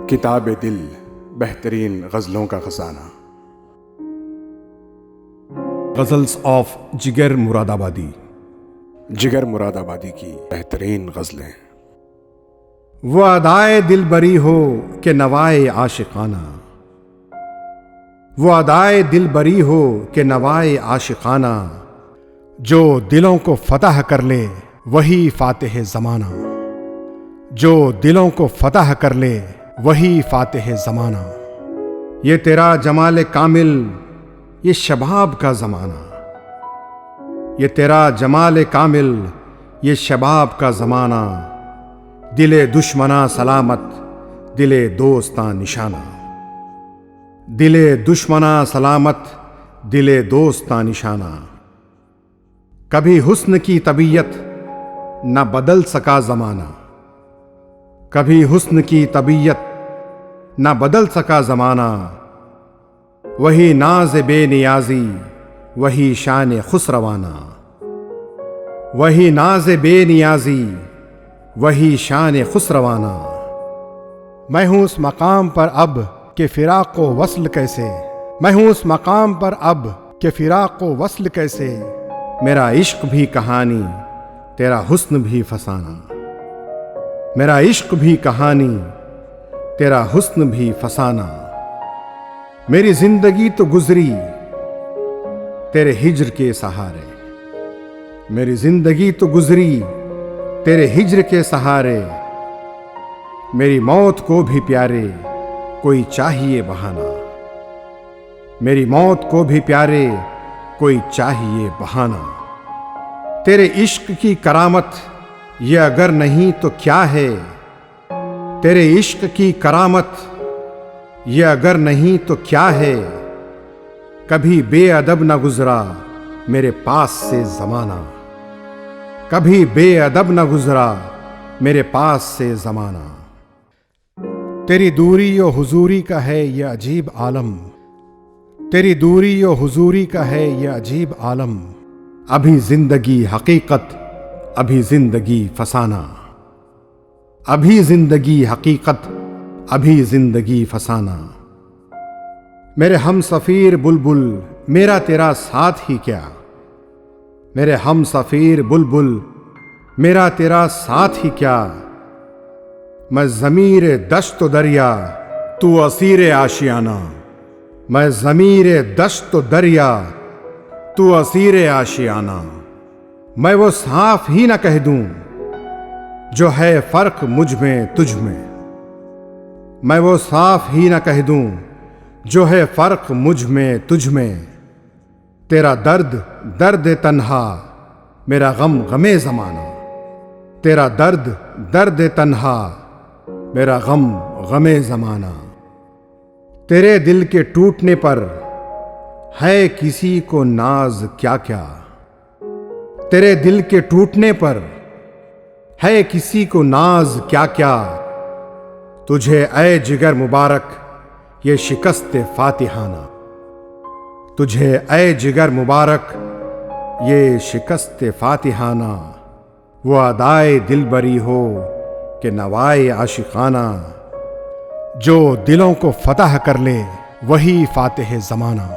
किताब दिल बेहतरीन गज़लों का खजाना। गज़ल्स ऑफ जिगर मुरादाबादी। जिगर मुरादाबादी की बेहतरीन गज़लें। वो अदाए दिल बरी हो के नवाए आशिकाना, वो अदाए दिल बरी हो के नवाए आशिकाना, जो दिलों को फतह कर ले वही फातिह ज़माना, जो दिलों को फतह कर ले वही फातिह ज़माना। ये तेरा जमाल कामिल ये शबाब का ज़माना, ये तेरा जमाल कामिल ये शबाब का ज़माना, दिले दुश्मना सलामत दिले दोस्ता निशाना, दिले दुश्मना सलामत दिले दोस्ता निशाना। कभी हुस्न की तबीयत न बदल सका ज़माना, कभी हुस्न की तबीयत न बदल सका ज़माना, वही नाज बेनियाजी वही शान खुसरवाना, वही नाज बेनियाजी वही शान खुसरवाना। मैं हूँ उस मकाम पर अब के फिराक को वस्ल कैसे, मैं हूँ उस मकाम पर अब के फिराक को वस्ल कैसे, मेरा इश्क भी कहानी तेरा हुस्न भी फसाना, मेरा इश्क भी कहानी तेरा हुस्न भी फसाना। मेरी जिंदगी तो गुजरी तेरे हिज्र के सहारे, मेरी जिंदगी तो गुजरी तेरे हिज्र के सहारे, मेरी मौत को भी प्यारे कोई चाहिए बहाना, मेरी मौत को भी प्यारे कोई चाहिए बहाना। तेरे इश्क की करामत ये अगर नहीं तो क्या है, तेरे इश्क की करामत ये अगर नहीं तो क्या है, कभी बेअदब न गुजरा मेरे पास से ज़माना, कभी बेअदब न गुजरा मेरे पास से ज़माना। तेरी दूरी और हुजूरी का है ये अजीब आलम, तेरी दूरी और हुजूरी का है ये अजीब आलम, अभी जिंदगी हकीकत अभी जिंदगी फसाना, अभी जिंदगी हकीकत अभी जिंदगी फसाना। मेरे हम सफ़ीर बुलबुल मेरा तेरा साथ ही क्या, मेरे हम सफ़ीर बुलबुल मेरा तेरा साथ ही क्या, मैं ज़मीर दश्त दरिया तू असीर आशियाना, मैं ज़मीर दश्त दरिया तू असीर आशियाना। मैं वो साफ ही न कह दूं जो है फ़र्क मुझ में तुझ में, मैं वो साफ ही न कह दूं जो है फ़र्क मुझ में तुझ में। तेरा दर्द दर्द तन्हा मेरा गम गमे ज़माना, तेरा दर्द दर्द तन्हा मेरा गम गमे ज़माना। तेरे दिल के टूटने पर है किसी को नाज क्या क्या, तेरे दिल के टूटने पर है किसी को नाज क्या क्या, तुझे ऐ जिगर मुबारक ये शिकस्त फातिहाना, तुझे ऐ जिगर मुबारक ये शिकस्त फातिहाना। वो अदाए दिल बरी हो के नवाए आशिकाना, जो दिलों को फतह कर ले वही फातिह ज़माना।